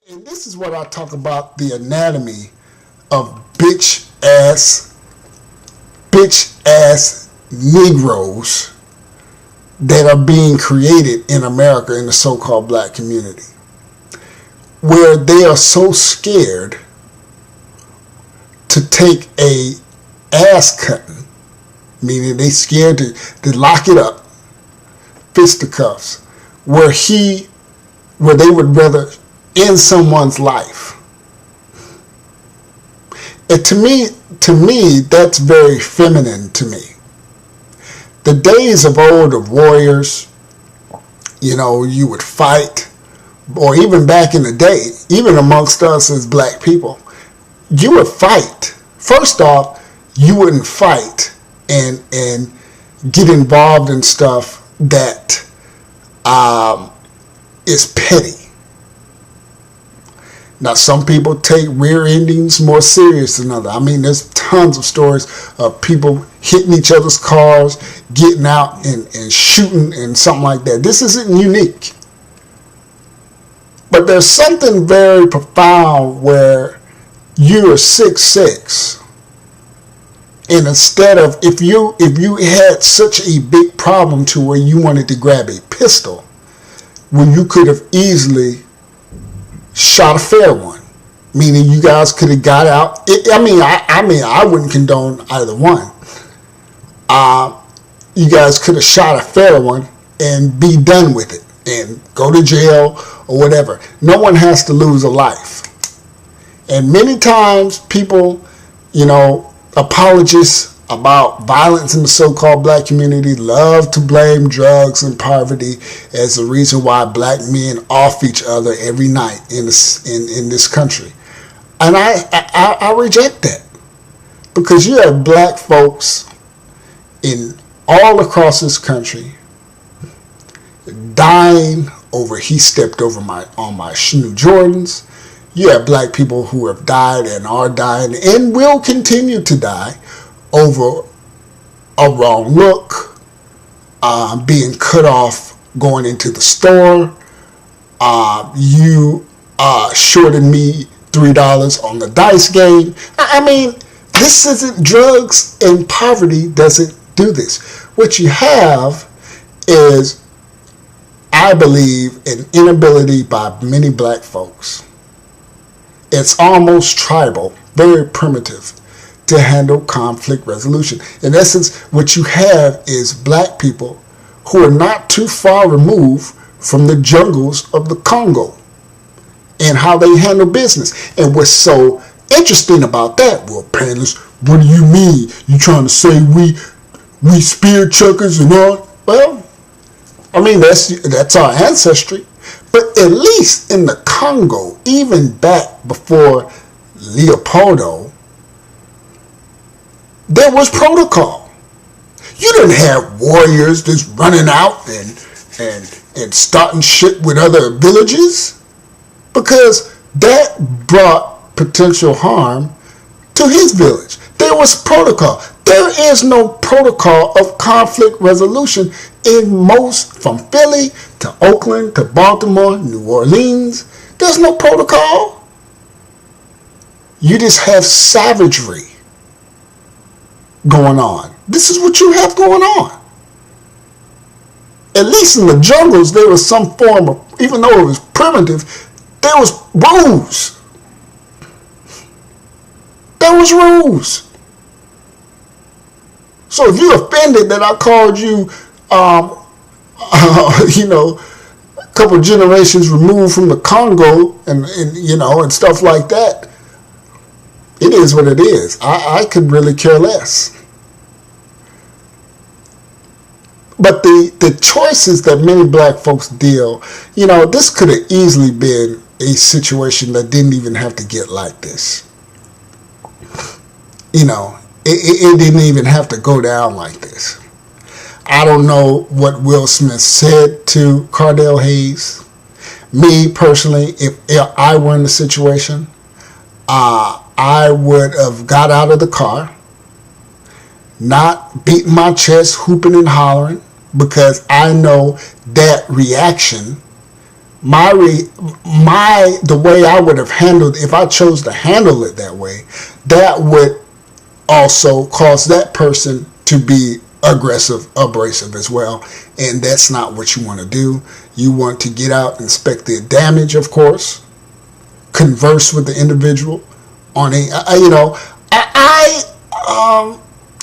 And this is what I talk about, the anatomy of bitch ass Negroes that are being created in America in the so-called black community, where they are so scared to take a ass cutting, meaning they scared to lock it up, fisticuffs, where they would rather end someone's life. And to me, that's very feminine to me. The days of old of warriors, you would fight, or even back in the day, even amongst us as black people, you would fight. First off, you wouldn't fight and get involved in stuff that is petty. Now, some people take rear endings more serious than others. I mean, there's tons of stories of people hitting each other's cars, getting out and shooting and something like that. This isn't unique. But there's something very profound where you're 6'6", and instead of, if you had such a big problem to where you wanted to grab a pistol, where you could have easily shot a fair one, meaning you guys could have got out. I wouldn't condone either one. You guys could have shot a fair one and be done with it and go to jail or whatever. No one has to lose a life. And many times people, apologists about violence in the so-called black community love to blame drugs and poverty as the reason why black men off each other every night in this country. And I reject that, because you have black folks in all across this country dying over he stepped over on my new Jordans. You have black people who have died and are dying and will continue to die over a wrong look, being cut off going into the store. You shorted me $3 on the dice game. I mean, this isn't, drugs and poverty doesn't do this. What you have is, I believe, an inability by many black folks. It's almost tribal, very primitive, to handle conflict resolution. In essence, what you have is black people who are not too far removed from the jungles of the Congo and how they handle business. And what's so interesting about that, well, Painless, what do you mean? You trying to say we spear chuckers and all? Well, I mean, that's our ancestry. But at least in the Congo, even back before Leopoldo, there was protocol. You didn't have warriors just running out and starting shit with other villages, because that brought potential harm to his village. There was protocol. There is no protocol of conflict resolution in most, from Philly to Oakland to Baltimore, New Orleans. There's no protocol. You just have savagery going on. This is what you have going on. At least in the jungles, there was some form of, even though it was primitive, there was rules. There was rules. So if you're offended that I called you, a couple generations removed from the Congo and stuff like that, it is what it is. I could really care less. But the choices that many black folks deal, this could have easily been a situation that didn't even have to get like this. It didn't even have to go down like this. I don't know what Will Smith said to Cardell Hayes. Me personally, if I were in the situation, I would have got out of the car, not beating my chest, hooping and hollering, because I know that reaction the way I would have handled, if I chose to handle it that way, that would also cause that person to be aggressive, abrasive as well. And that's not what you want to do. You want to get out, inspect the damage, of course, converse with the individual on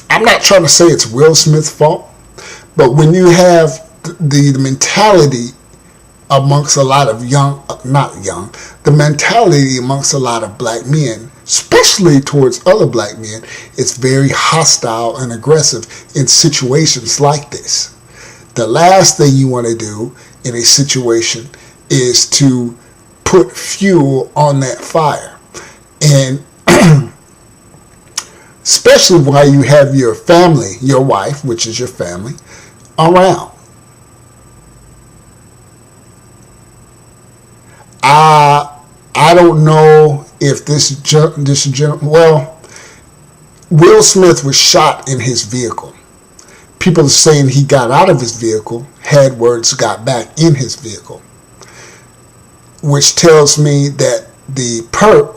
I'm not trying to say it's Will Smith's fault, but when you have the mentality amongst a lot of the mentality amongst a lot of black men, especially towards other black men, it's very hostile and aggressive in situations like this. The last thing you want to do in a situation is to put fuel on that fire. And especially while you have your family, your wife, which is your family, around. I don't know if Will Smith was shot in his vehicle. People are saying he got out of his vehicle, had words got back in his vehicle, which tells me that the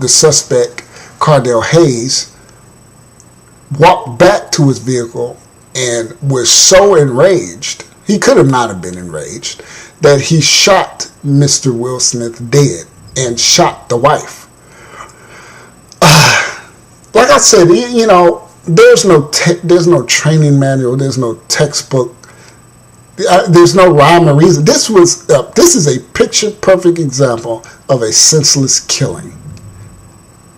suspect, Cardell Hayes, walked back to his vehicle and was so enraged, he could have not have been enraged, that he shot Mr. Will Smith dead and shot the wife. Like I said, there's no training manual, there's no textbook, there's no rhyme or reason. This is a picture perfect example of a senseless killing.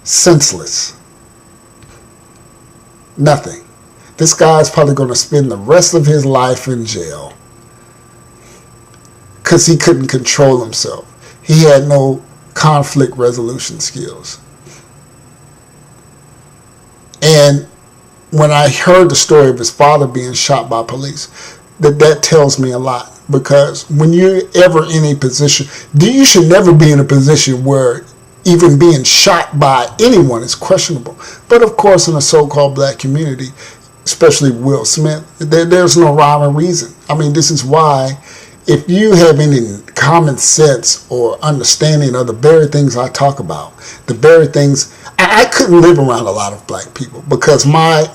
Senseless. Nothing. This guy's probably going to spend the rest of his life in jail because he couldn't control himself. He had no conflict resolution skills. And when I heard the story of his father being shot by police, that tells me a lot, because when you're ever in a position, you should never be in a position where even being shot by anyone is questionable. But of course, in the so-called black community, especially Will Smith, there's no rhyme or reason. I mean, this is why, if you have any common sense or understanding of the very things I talk about, the very things, I couldn't live around a lot of black people, because not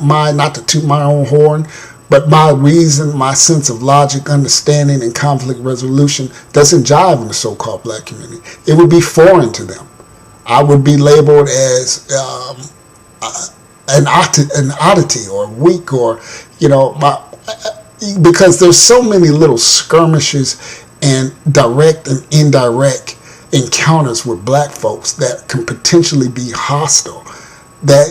to toot my own horn, but my reason, my sense of logic, understanding, and conflict resolution doesn't jive in the so-called black community. It would be foreign to them. I would be labeled as an oddity or weak, or because there's so many little skirmishes and direct and indirect encounters with black folks that can potentially be hostile, that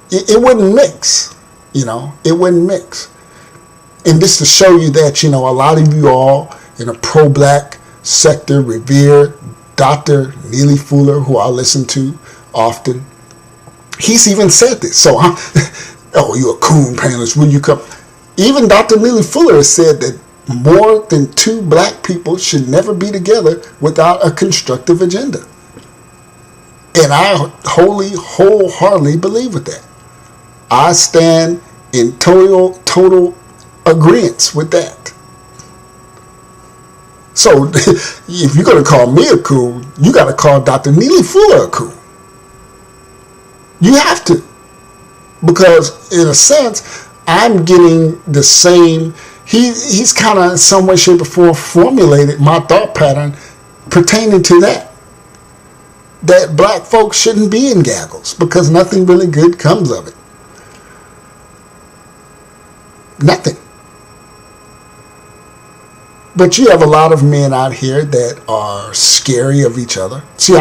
it wouldn't mix. It wouldn't mix. And this to show you that, a lot of you all in a pro-black sector revere Dr. Neely Fuller, who I listen to often. He's even said this. So, you're a coon, Painless. Will you come? Even Dr. Neely Fuller has said that more than two black people should never be together without a constructive agenda. And I wholeheartedly believe with that. I stand in total agreement with that. So if you're going to call me a coon, you got to call Dr. Neely Fuller a coon. You have to. Because in a sense, I'm getting the same, he's kind of in some way, shape, or form formulated my thought pattern pertaining to that. That black folks shouldn't be in gaggles because nothing really good comes of it. Nothing. But you have a lot of men out here that are scary of each other. See, you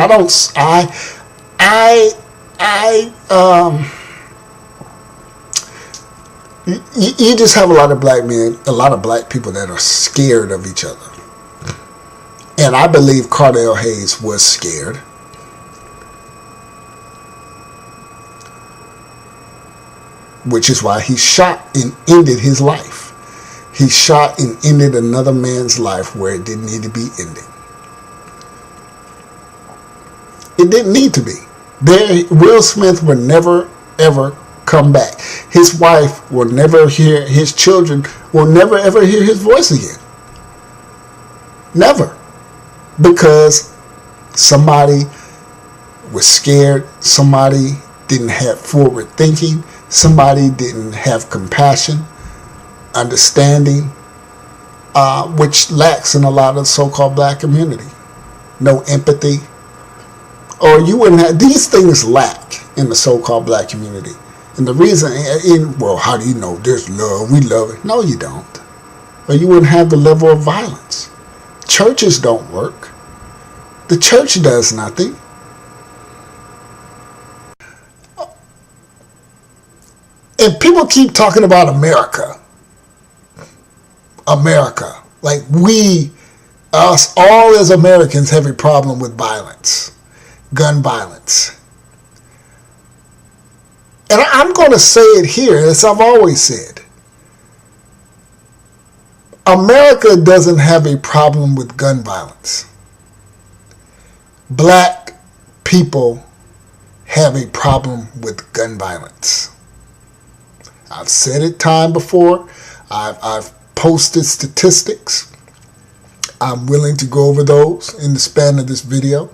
just have a lot of black men, a lot of black people that are scared of each other. And I believe Cardell Hayes was scared. Which is why he shot and ended his life. He shot and ended another man's life where it didn't need to be ended. It didn't need to be. Will Smith will never, ever come back. His wife will never hear, his children will never, ever hear his voice again. Never. because somebody was scared, somebody didn't have forward thinking, somebody didn't have compassion, understanding, which lacks in a lot of the so-called black community. No empathy. Or you wouldn't have, these things lack in the so-called black community. And the reason, well, how do you know? There's love, we love it. No, you don't. Or you wouldn't have the level of violence. Churches don't work. The church does nothing. And people keep talking about America. America. Like us all as Americans have a problem with violence. Gun violence. And I'm going to say it here, as I've always said. America doesn't have a problem with gun violence. Black people have a problem with gun violence. I've said it time before. I've posted statistics. I'm willing to go over those in the span of this video.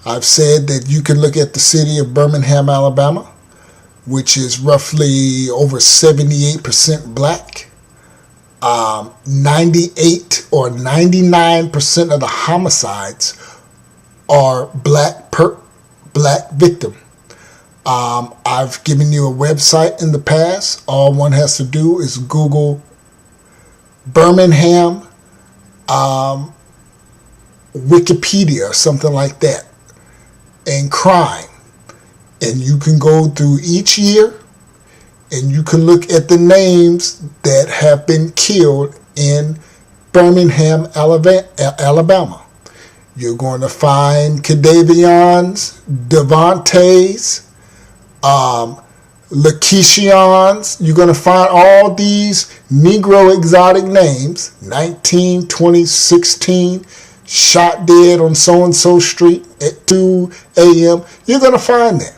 I've said that you can look at the city of Birmingham, Alabama, which is roughly over 78% black. 98 or 99% of the homicides are black victim. I've given you a website in the past. All one has to do is Google Birmingham Wikipedia or something like that, and crime. And you can go through each year and you can look at the names that have been killed in Birmingham, Alabama. You're going to find Kadavians, Devontae's, Lakeishians. You're going to find all these Negro exotic names, 19, 20, 16, shot dead on so-and-so street at 2 a.m. You're going to find them.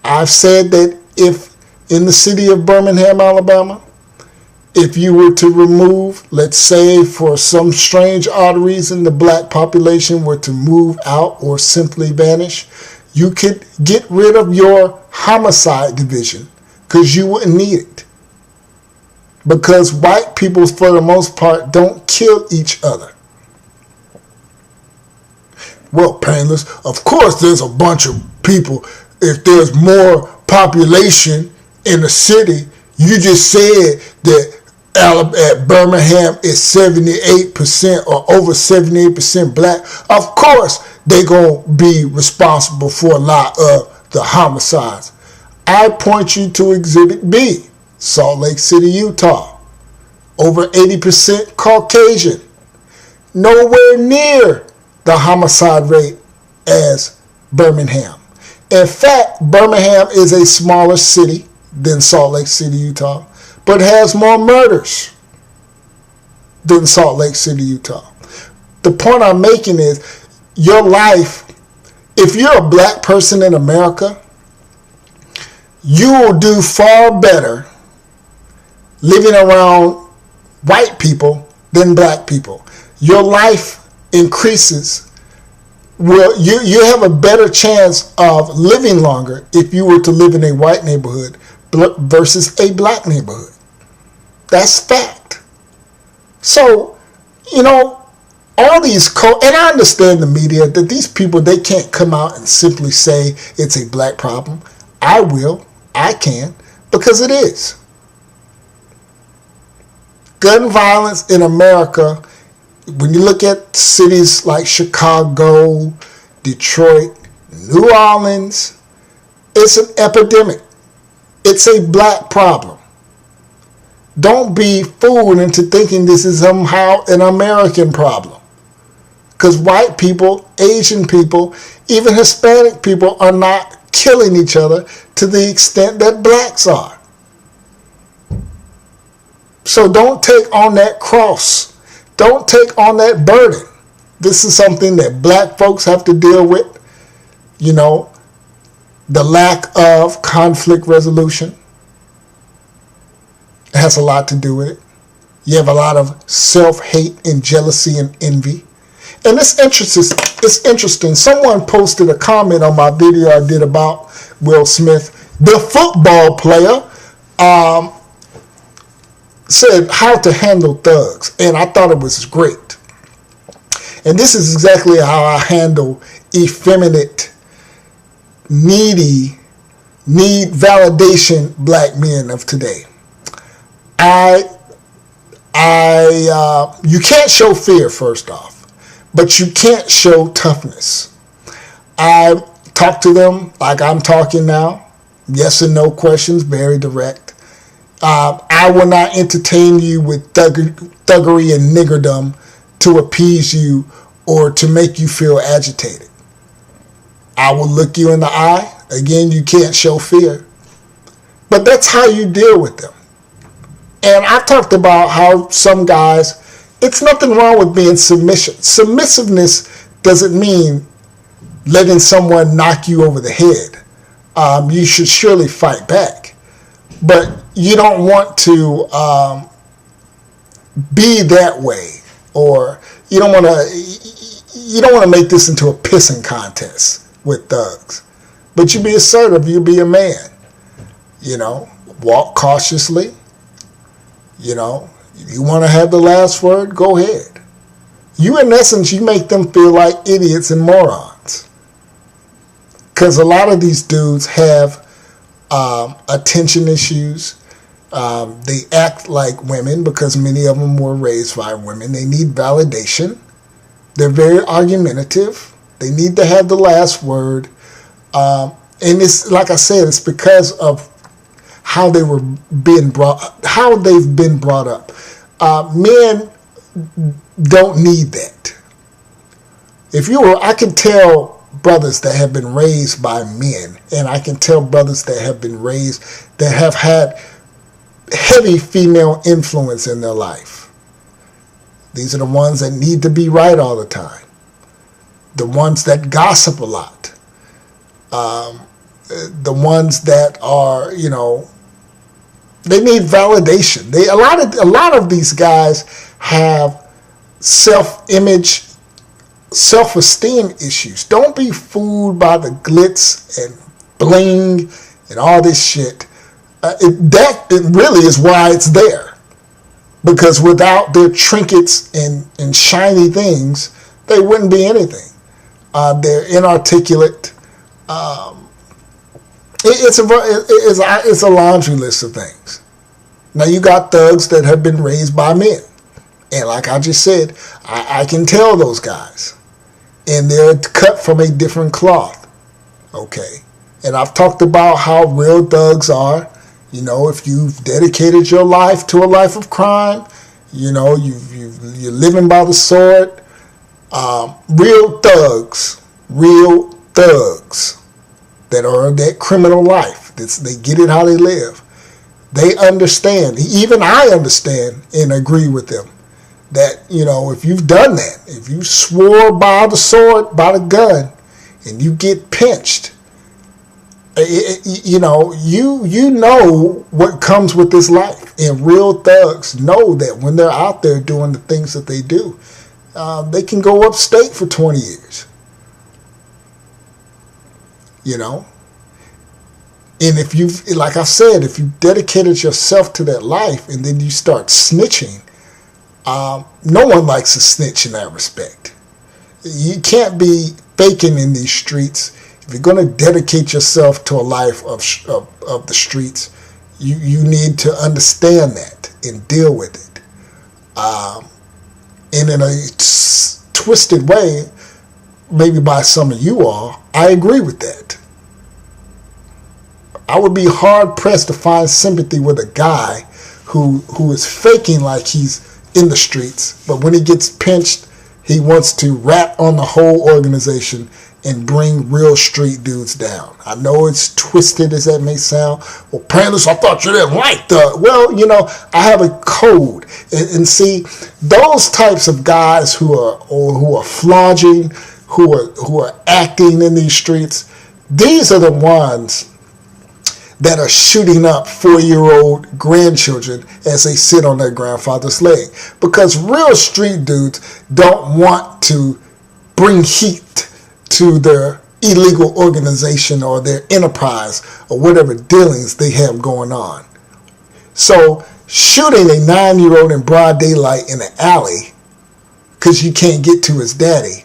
I've said that if in the city of Birmingham, Alabama, if you were to remove, let's say for some strange odd reason, the black population were to move out or simply vanish, you could get rid of your homicide division because you wouldn't need it. Because white people, for the most part, don't kill each other. Well, Painless, of course there's a bunch of people. If there's more population in a city, you just said that at Birmingham is 78% or over 78% black. Of course, they're going to be responsible for a lot of the homicides. I point you to Exhibit B, Salt Lake City, Utah. Over 80% Caucasian. Nowhere near the homicide rate as Birmingham. In fact, Birmingham is a smaller city than Salt Lake City, Utah, but has more murders than Salt Lake City, Utah. The point I'm making is your life, if you're a black person in America, you will do far better living around white people than black people. Your life increases. Well, you have a better chance of living longer if you were to live in a white neighborhood versus a black neighborhood. That's fact. So, you know, all these and I understand the media that these people, they can't come out and simply say it's a black problem. I will. I can, because it is. Gun violence in America, when you look at cities like Chicago, Detroit, New Orleans, it's an epidemic. It's a black problem. Don't be fooled into thinking this is somehow an American problem. Because white people, Asian people, even Hispanic people are not killing each other to the extent that blacks are. So don't take on that cross. Don't take on that burden. This is something that black folks have to deal with. You know, the lack of conflict resolution has a lot to do with it. You have a lot of self-hate and jealousy and envy. And it's interesting. Someone posted a comment on my video I did about Will Smith. The football player said how to handle thugs, and I thought it was great. And this is exactly how I handle effeminate, need validation black men of today. You can't show fear, first off, but you can't show toughness. I talk to them like I'm talking now, yes and no questions, very direct. I will not entertain you with thuggery and niggerdom to appease you or to make you feel agitated. I will look you in the eye. Again, you can't show fear, but that's how you deal with them. And I talked about how some guys, it's nothing wrong with being submission. Submissiveness doesn't mean letting someone knock you over the head. You should surely fight back, but you don't want to be that way, or you don't want to make this into a pissing contest with thugs. But you be assertive, you be a man. Walk cautiously. If you want to have the last word, go ahead. In essence, you make them feel like idiots and morons. Because a lot of these dudes have attention issues. They act like women because many of them were raised by women. They need validation. They're very argumentative. They need to have the last word. And it's, like I said, it's because of how they've been brought up. Men don't need that. I can tell brothers that have been raised by men, and I can tell brothers that have been raised, that have had heavy female influence in their life. These are the ones that need to be right all the time. The ones that gossip a lot. The ones that are, they need validation. A lot of these guys have self-image, self-esteem issues. Don't be fooled by the glitz and bling and all this shit. It really is why it's there. Because without their trinkets and shiny things, they wouldn't be anything. They're inarticulate. It's a laundry list of things. Now you got thugs that have been raised by men. And like I just said, I can tell those guys. And they're cut from a different cloth. Okay. And I've talked about how real thugs are. If you've dedicated your life to a life of crime, you're living by the sword. Real thugs that are that criminal life. They get it how they live. They understand. Even I understand and agree with them that, if you've done that, if you swore by the sword, by the gun, and you get pinched, you know what comes with this life. And real thugs know that when they're out there doing the things that they do, they can go upstate for 20 years. And if like I said, if you dedicated yourself to that life and then you start snitching, no one likes a snitch in that respect. You can't be faking in these streets. If you're going to dedicate yourself to a life of the streets, you need to understand that and deal with it. And in a twisted way, maybe by some of you all, I agree with that. I would be hard pressed to find sympathy with a guy who is faking like he's in the streets, but when he gets pinched, he wants to rat on the whole organization and bring real street dudes down. I know it's twisted as that may sound. Well, Painless, I thought you didn't like that. Well, I have a code. And see, those types of guys who are flogging, who are acting in these streets, these are the ones that are shooting up 4-year-old grandchildren as they sit on their grandfather's leg. Because real street dudes don't want to bring heat to their illegal organization or their enterprise or whatever dealings they have going on. So shooting a 9-year-old in broad daylight in an alley because you can't get to his daddy,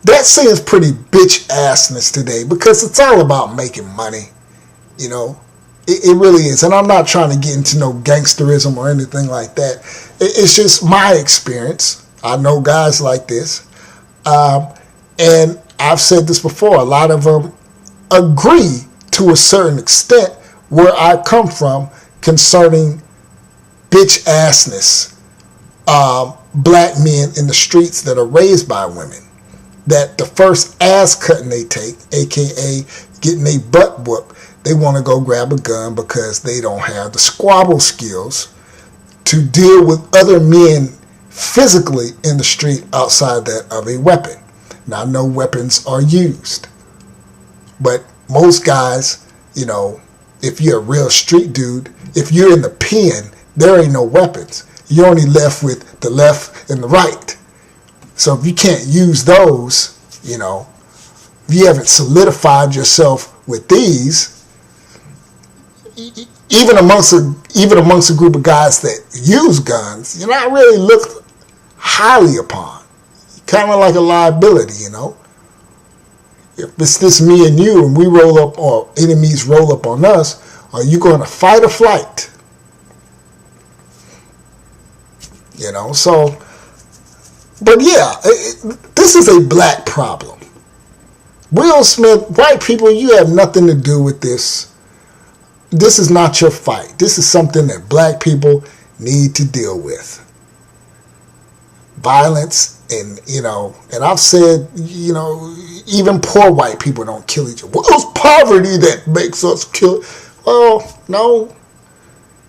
that seems pretty bitch assness today, because it's all about making money. You know, it really is. And I'm not trying to get into no gangsterism or anything like that. It's just my experience. I know guys like this. And I've said this before, a lot of them agree to a certain extent where I come from concerning bitch assness, black men in the streets that are raised by women. That the first ass cutting they take, aka getting a butt whooped, they want to go grab a gun because they don't have the squabble skills to deal with other men physically in the street outside that of a weapon. Now, no weapons are used, but most guys, you know, if you're a real street dude, if you're in the pen, there ain't no weapons. You're only left with the left and the right. So if you can't use those, you know, if you haven't solidified yourself with these, even amongst a group of guys that use guns, you're not really looked highly upon. You're kind of like a liability, you know. If it's just me and you and we roll up, or enemies roll up on us, are you going to fight or flight? You know, so... But yeah, this is a black problem. Will Smith, white people, you have nothing to do with this. This is not your fight. This is something that black people need to deal with. Violence, and, you know, and I've said, you know, even poor white people don't kill each other. Well, it's poverty that makes us kill. Well, no.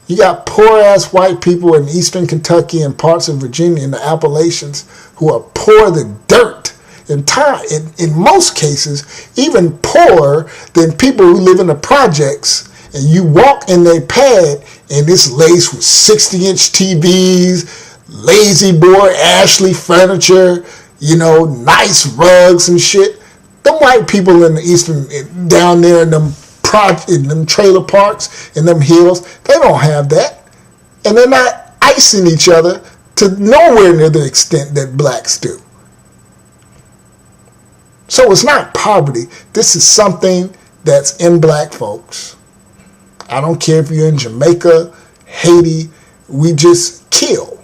You got poor-ass white people in eastern Kentucky and parts of Virginia in the Appalachians who are poor than dirt. In most cases, even poorer than people who live in the projects. And you walk in their pad and it's laced with 60-inch TVs, lazy boy Ashley furniture, you know, nice rugs and shit. Them white people in the eastern, down there in them trailer parks in them hills, they don't have that, and they're not icing each other to nowhere near the extent that blacks do. So it's not poverty. This is something that's in black folks. I don't care if you're in Jamaica, Haiti, we just kill,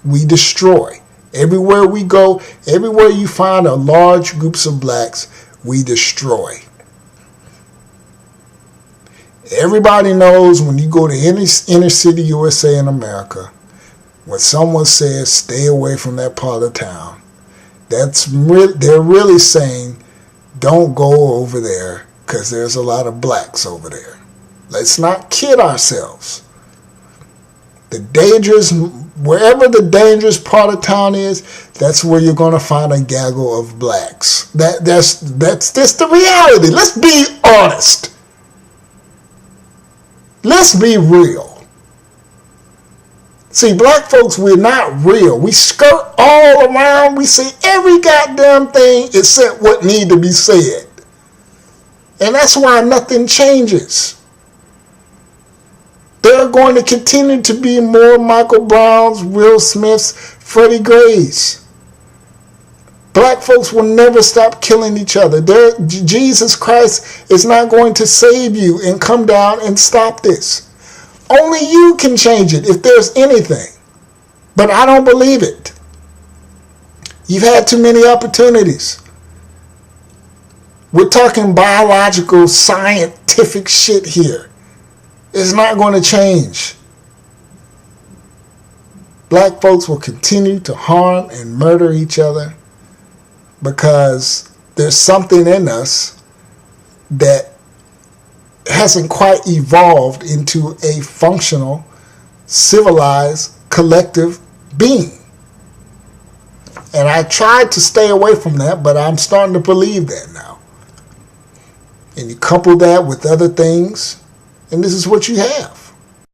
we destroy. Everywhere we go, everywhere you find a large groups of blacks, we destroy. Everybody knows when you go to any inner city USA in America, when someone says stay away from that part of town, they're really saying don't go over there because there's a lot of blacks over there. Let's not kid ourselves. Wherever the dangerous part of town is, that's where you're going to find a gaggle of blacks. That's just the reality. Let's be honest. Let's be real. See, black folks, we're not real. We skirt all around. We say every goddamn thing except what need to be said. And that's why nothing changes. There are going to continue to be more Michael Browns, Will Smiths, Freddie Grays. Black folks will never stop killing each other. Jesus Christ is not going to save you and come down and stop this. Only you can change it if there's anything. But I don't believe it. You've had too many opportunities. We're talking biological, scientific shit here. It's not going to change. Black folks will continue to harm and murder each other because there's something in us that hasn't quite evolved into a functional, civilized, collective being. And I tried to stay away from that, but I'm starting to believe that now. And you couple that with other things, and this is what you have.